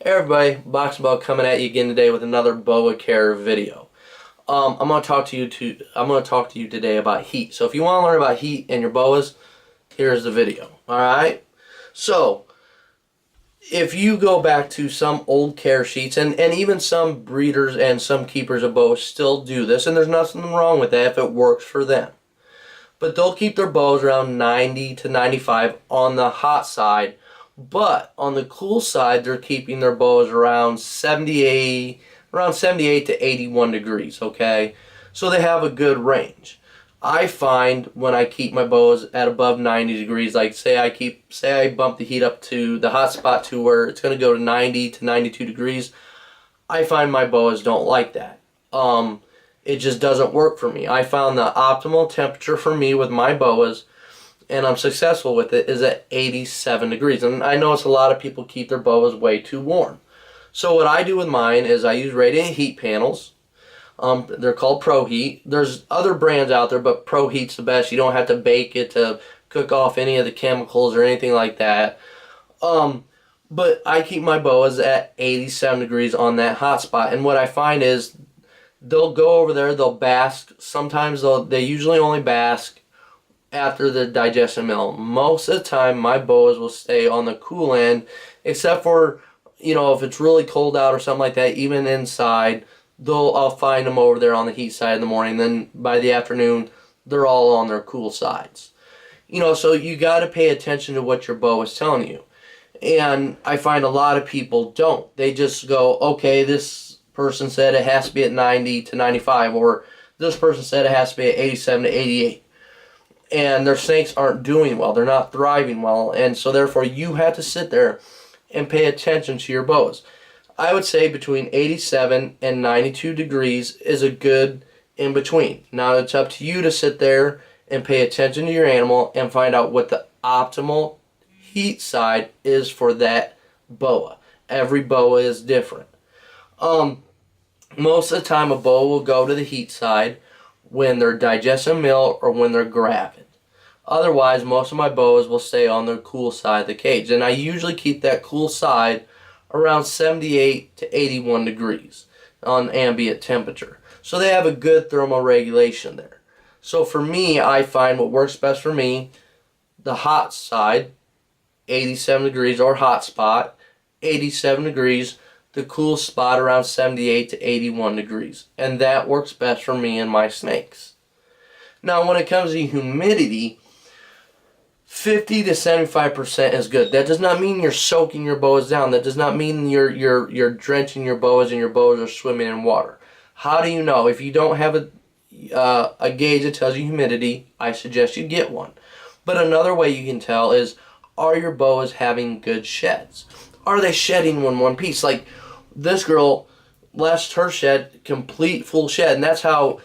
Hey everybody, Box Ball coming at you again today with another Boa Care video. I'm going to talk to you today about heat. So if you want to learn about heat in your boas, here's the video. All right. So if you go back to some old care sheets, and even some breeders and some keepers of boas still do this, and there's nothing wrong with that if it works for them. But they'll keep their boas around 90 to 95 on the hot side. But on the cool side, they're keeping their boas around 78 to 81 degrees, okay? So they have a good range. I find when I keep my boas at above 90 degrees, like say I bump the heat up to the hot spot to where it's going to go to 90 to 92 degrees, I find my boas don't like that. It just doesn't work for me. I found the optimal temperature for me with my boas, and I'm successful with it, is at 87 degrees. And I notice a lot of people keep their boas way too warm. So what I do with mine is I use radiant heat panels. They're called Pro Heat. There's other brands out there, but Pro Heat's the best. You don't have to bake it to cook off any of the chemicals or anything like that. But I keep my boas at 87 degrees on that hot spot. And what I find is they'll go over there, they'll bask. Sometimes they usually only bask after the digestion meal. Most of the time, my boas will stay on the cool end, except for, if it's really cold out or something like that, even inside, I'll find them over there on the heat side in the morning. Then by the afternoon, they're all on their cool sides. So you got to pay attention to what your boa is telling you. And I find a lot of people don't. They just go, okay, this person said it has to be at 90 to 95, or this person said it has to be at 87 to 88. And their snakes aren't doing well. They're not thriving well. And so therefore you have to sit there and pay attention to your boas. I would say between 87 and 92 degrees is a good in between. Now it's up to you to sit there and pay attention to your animal and find out what the optimal heat side is for that boa. Every boa is different. Most of the time a boa will go to the heat side when they're digesting meal or when they're gravid. Otherwise, most of my boas will stay on the cool side of the cage. And I usually keep that cool side around 78 to 81 degrees on ambient temperature. So they have a good thermal regulation there. So for me, I find what works best for me, the hot side, 87 degrees or hot spot, 87 degrees, the cool spot around 78 to 81 degrees. And that works best for me and my snakes. Now when it comes to humidity, 50 to 75% is good. That does not mean you're soaking your boas down. That does not mean you're drenching your boas and your boas are swimming in water. How do you know? If you don't have a gauge that tells you humidity, I suggest you get one. But another way you can tell is, are your boas having good sheds? Are they shedding in one piece? Like this girl left her shed complete full shed, and that's how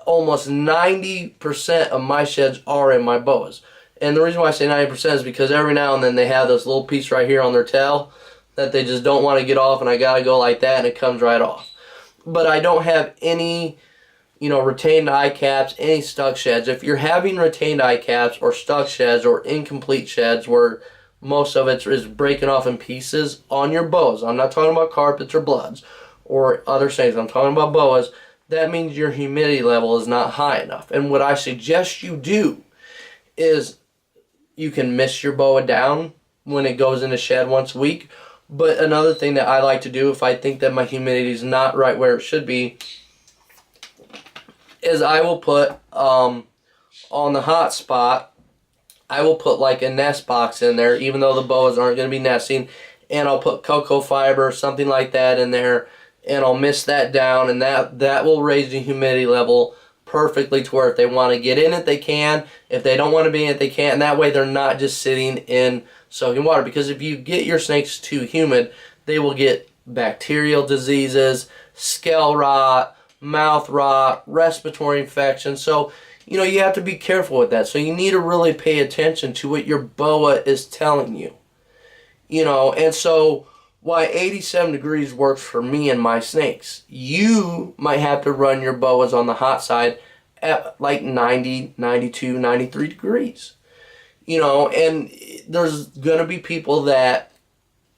almost 90% of my sheds are in my boas. And the reason why I say 90% is because every now and then they have this little piece right here on their tail that they just don't want to get off, and I gotta go like that and it comes right off. But I don't have any, retained eye caps, any stuck sheds. If you're having retained eye caps or stuck sheds or incomplete sheds where most of it is breaking off in pieces on your boas, I'm not talking about carpets or bloods or other things, I'm talking about boas, that means your humidity level is not high enough. And what I suggest you do is you can mist your boa down when it goes in the shed once a week. But another thing that I like to do if I think that my humidity is not right where it should be is I will put on the hot spot, I will put like a nest box in there, even though the boas aren't going to be nesting, and I'll put cocoa fiber or something like that in there, and I'll mist that down, and that will raise the humidity level perfectly to where if they want to get in it, they can. If they don't want to be in it, they can't. And that way they're not just sitting in soaking water. Because if you get your snakes too humid, they will get bacterial diseases, scale rot, mouth rot, respiratory infections. So, you have to be careful with that. So you need to really pay attention to what your boa is telling you. And so why 87 degrees works for me and my snakes. You might have to run your boas on the hot side at like 90, 92, 93 degrees. And there's going to be people that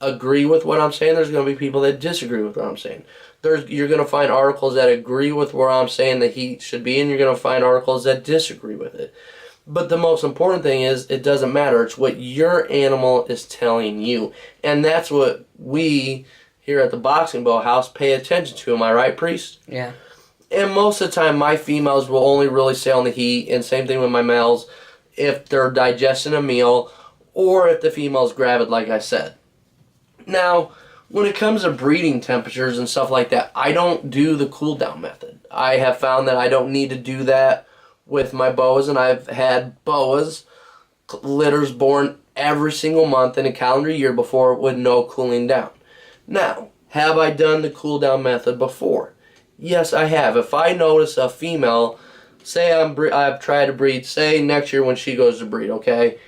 agree with what I'm saying. There's going to be people that disagree with what I'm saying. You're going to find articles that agree with where I'm saying the heat should be, and you're going to find articles that disagree with it. But the most important thing is it doesn't matter. It's what your animal is telling you. And that's what we here at the Boxing Bow House pay attention to. Am I right, Priest? Yeah. And most of the time, my females will only really stay on the heat, and same thing with my males, if they're digesting a meal or if the female's gravid, like I said. Now, when it comes to breeding temperatures and stuff like that, I don't do the cool down method. I have found that I don't need to do that with my boas, and I've had boas, litters born every single month in a calendar year before with no cooling down. Now, have I done the cool down method before? Yes, I have. If I notice a female, say I've tried to breed, say next year when she goes to breed, okay?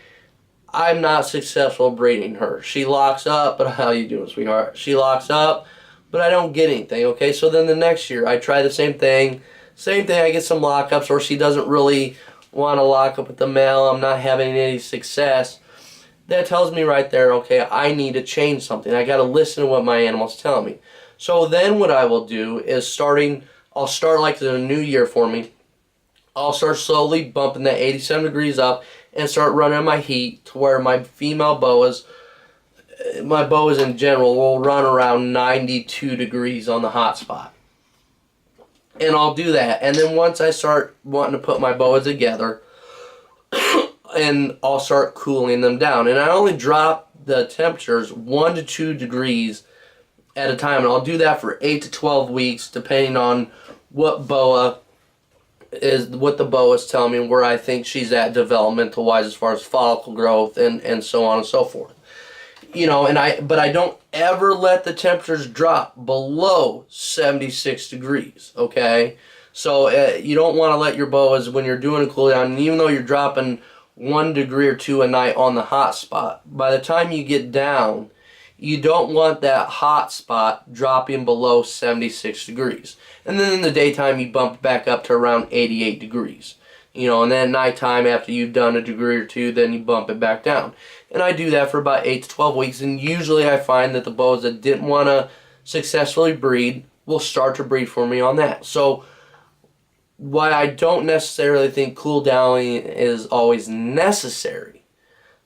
I'm not successful breeding her. She locks up, but how you doing, sweetheart? She locks up, but I don't get anything, okay? So then the next year, I try the same thing. Same thing, I get some lockups, or she doesn't really want to lock up with the male. I'm not having any success. That tells me right there, okay, I need to change something. I got to listen to what my animal's telling me. So then what I will do is I'll start like the new year for me. I'll start slowly bumping that 87 degrees up and start running my heat to where my female boas, my boas in general, will run around 92 degrees on the hot spot. And I'll do that. And then once I start wanting to put my boas together, and I'll start cooling them down. And I only drop the temperatures 1 to 2 degrees at a time, and I'll do that for 8 to 12 weeks, depending on what the boa is telling me and where I think she's at developmental wise as far as follicle growth and so on and so forth. You know, but I don't ever let the temperatures drop below 76 degrees, okay? So you don't want to let your boas, when you're doing a cool down, and even though you're dropping 1 degree or 2 a night on the hot spot, by the time you get down, you don't want that hot spot dropping below 76 degrees. And then in the daytime, you bump back up to around 88 degrees. You know, and then nighttime, after you've done a degree or 2, then you bump it back down. And I do that for about 8 to 12 weeks, and usually I find that the boas that didn't want to successfully breed will start to breed for me on that. So, why I don't necessarily think cool downing is always necessary,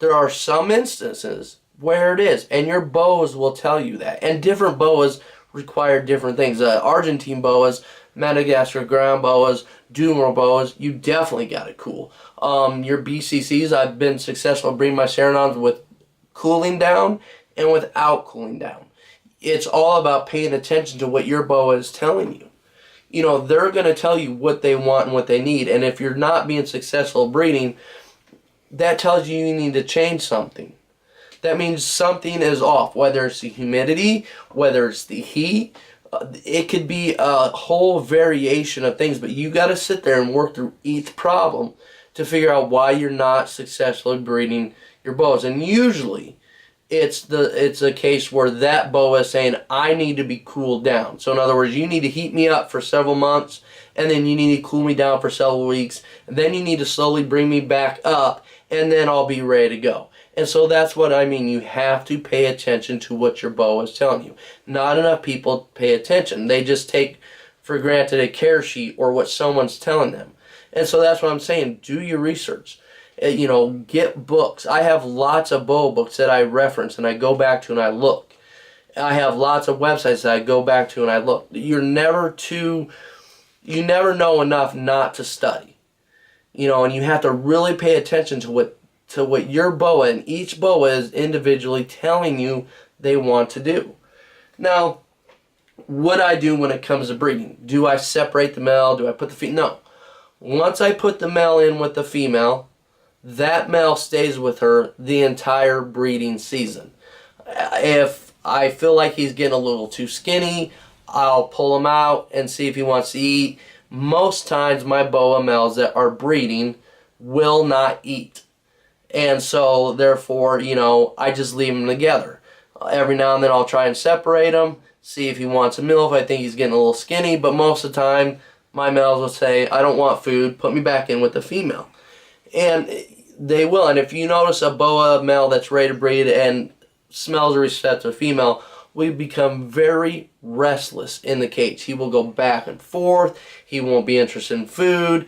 there are some instances where it is, and your boas will tell you that. And different boas require different things. Argentine boas, Madagascar ground boas, Doomer boas, you definitely got to cool. Your BCCs, I've been successful breeding my Serenons with cooling down and without cooling down. It's all about paying attention to what your boa is telling you. You know, they're going to tell you what they want and what they need, and if you're not being successful breeding, that tells you need to change something. That means something is off, whether it's the humidity, whether it's the heat. It could be a whole variation of things, but you got to sit there and work through each problem to figure out why you're not successfully breeding your boas. And usually, it's a case where that boa is saying, I need to be cooled down. So in other words, you need to heat me up for several months, and then you need to cool me down for several weeks, and then you need to slowly bring me back up, and then I'll be ready to go. And so that's what I mean. You have to pay attention to what your boa is telling you. Not enough people pay attention. They just take for granted a care sheet or what someone's telling them. And so that's what I'm saying. Do your research. You know, get books. I have lots of boa books that I reference and I go back to and I look. I have lots of websites that I go back to and I look. You never know enough not to study. You know, and you have to really pay attention to what your boa, and each boa is individually telling you they want to do. Now, what I do when it comes to breeding, do I separate the male? Do I put the female? No. Once I put the male in with the female, that male stays with her the entire breeding season. If I feel like he's getting a little too skinny, I'll pull him out and see if he wants to eat. Most times my boa males that are breeding will not eat. And so, therefore, you know, I just leave them together. Every now and then I'll try and separate them, see if he wants a meal, if I think he's getting a little skinny. But most of the time, my males will say, I don't want food, put me back in with the female. And they will. And if you notice a boa male that's ready to breed and smells a receptive female, will become very restless in the cage. He will go back and forth. He won't be interested in food.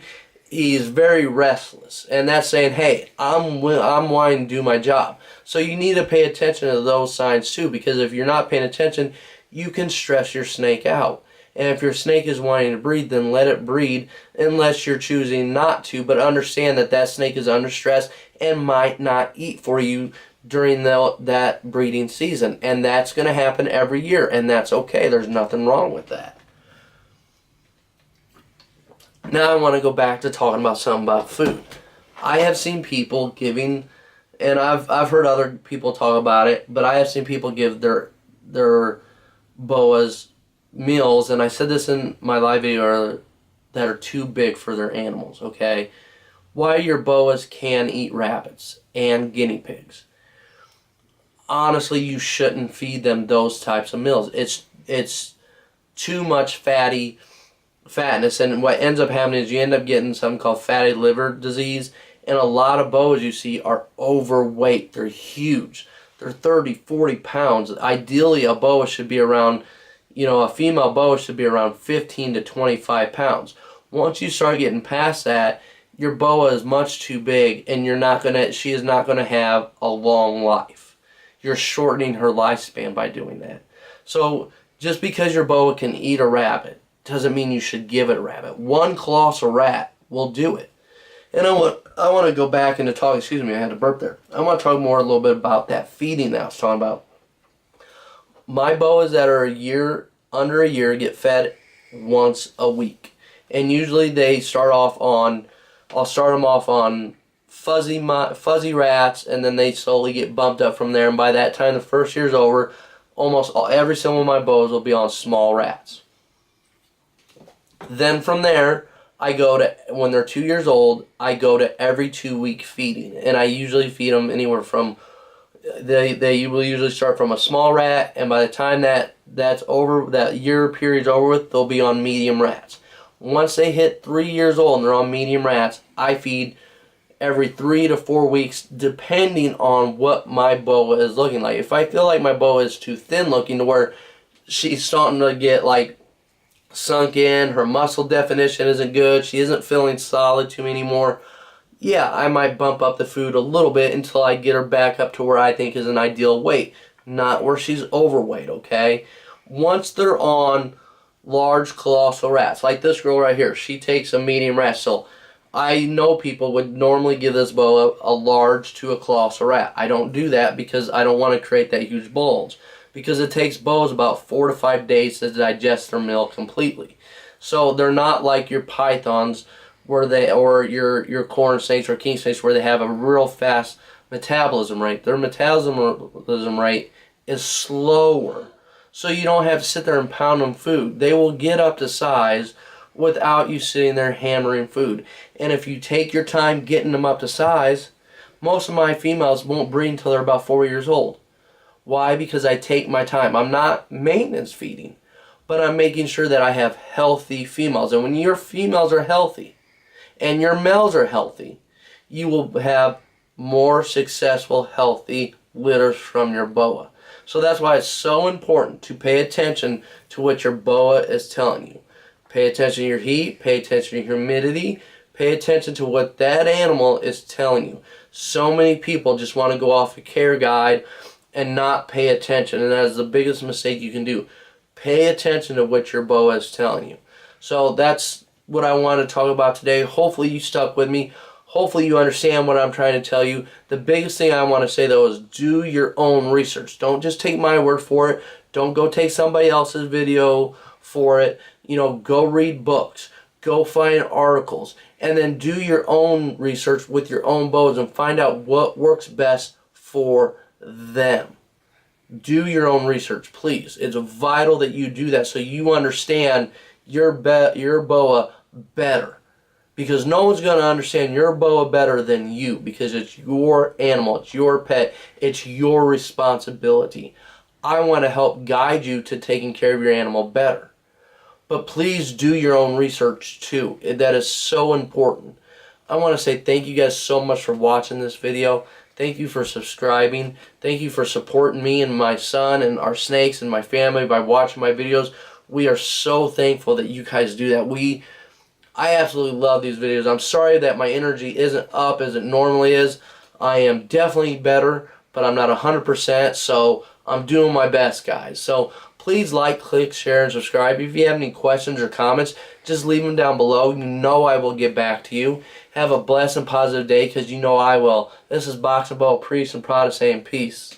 He's very restless, and that's saying, hey, I'm wanting to do my job. So you need to pay attention to those signs too, because if you're not paying attention, you can stress your snake out. And if your snake is wanting to breed, then let it breed unless you're choosing not to, but understand that that snake is under stress and might not eat for you during that breeding season. And that's going to happen every year, and that's okay. There's nothing wrong with that. Now I want to go back to talking about something about food. I have seen people giving, and I've heard other people talk about it, but I have seen people give their boas meals, and I said this in my live video earlier, that are too big for their animals, okay? Why your boas can eat rabbits and guinea pigs. Honestly, you shouldn't feed them those types of meals. It's too much fatness, and what ends up happening is you end up getting something called fatty liver disease, and a lot of boas you see are overweight. They're huge. They're 30, 40 pounds. Ideally, a boa should be around, a female boa should be around 15 to 25 pounds. Once you start getting past that, your boa is much too big, and she is not gonna have a long life. You're shortening her lifespan by doing that. So just because your boa can eat a rabbit doesn't mean you should give it a rabbit. One colossal rat will do it. And I want to go back into talking, excuse me, I had to burp there. I want to talk more a little bit about that feeding that I was talking about. My boas that are under a year get fed once a week. And usually they start off on, I'll start them off on fuzzy rats, and then they slowly get bumped up from there. And by that time the first year's over, almost every single one of my boas will be on small rats. Then from there, I go to, when they're 2 years old, I go to every 2-week feeding. And I usually feed them anywhere from, they will usually start from a small rat, and by the time that's over, that year period's over with, they'll be on medium rats. Once they hit 3 years old and they're on medium rats, I feed every 3 to 4 weeks, depending on what my boa is looking like. If I feel like my boa is too thin looking to where she's starting to get like sunk in, her muscle definition isn't good, she isn't feeling solid to me anymore, yeah, I might bump up the food a little bit until I get her back up to where I think is an ideal weight, not where she's overweight, okay? Once they're on large colossal rats, like this girl right here, she takes a medium rat, so I know people would normally give this boa a large to a colossal rat. I don't do that because I don't want to create that huge bulge, because it takes boas about 4 to 5 days to digest their meal completely. So they're not like your pythons or your corn snakes or king snakes where they have a real fast metabolism rate. Their metabolism rate is slower. So you don't have to sit there and pound them food. They will get up to size without you sitting there hammering food. And if you take your time getting them up to size, most of my females won't breed until they're about 4 years old. Why? Because I take my time. I'm not maintenance feeding, but I'm making sure that I have healthy females. And when your females are healthy and your males are healthy, you will have more successful, healthy litters from your boa. So that's why it's so important to pay attention to what your boa is telling you. Pay attention to your heat, pay attention to your humidity, pay attention to what that animal is telling you. So many people just want to go off a care guide and not pay attention, and that is the biggest mistake you can do. Pay attention to what your boa is telling you. So that's what I want to talk about today. Hopefully you stuck with me. Hopefully you understand what I'm trying to tell you. The biggest thing I want to say though is do your own research. Don't just take my word for it. Don't go take somebody else's video for it. Go read books. Go find articles. And then do your own research with your own boas and find out what works best for them. Do your own research, please. It's vital that you do that so you understand your boa better. Because no one's going to understand your boa better than you, because it's your animal, it's your pet, it's your responsibility. I want to help guide you to taking care of your animal better. But please do your own research too. That is so important. I want to say thank you guys so much for watching this video. Thank you for subscribing. Thank you for supporting me and my son and our snakes and my family by watching my videos. We are so thankful that you guys do that. I absolutely love these videos. I'm sorry that my energy isn't up as it normally is. I am definitely better, but I'm not 100%, so I'm doing my best, guys. So please like, click, share, and subscribe. If you have any questions or comments, just leave them down below. You know I will get back to you. Have a blessed and positive day, because you know I will. This is Boxing Ball Priest and Proud of saying peace.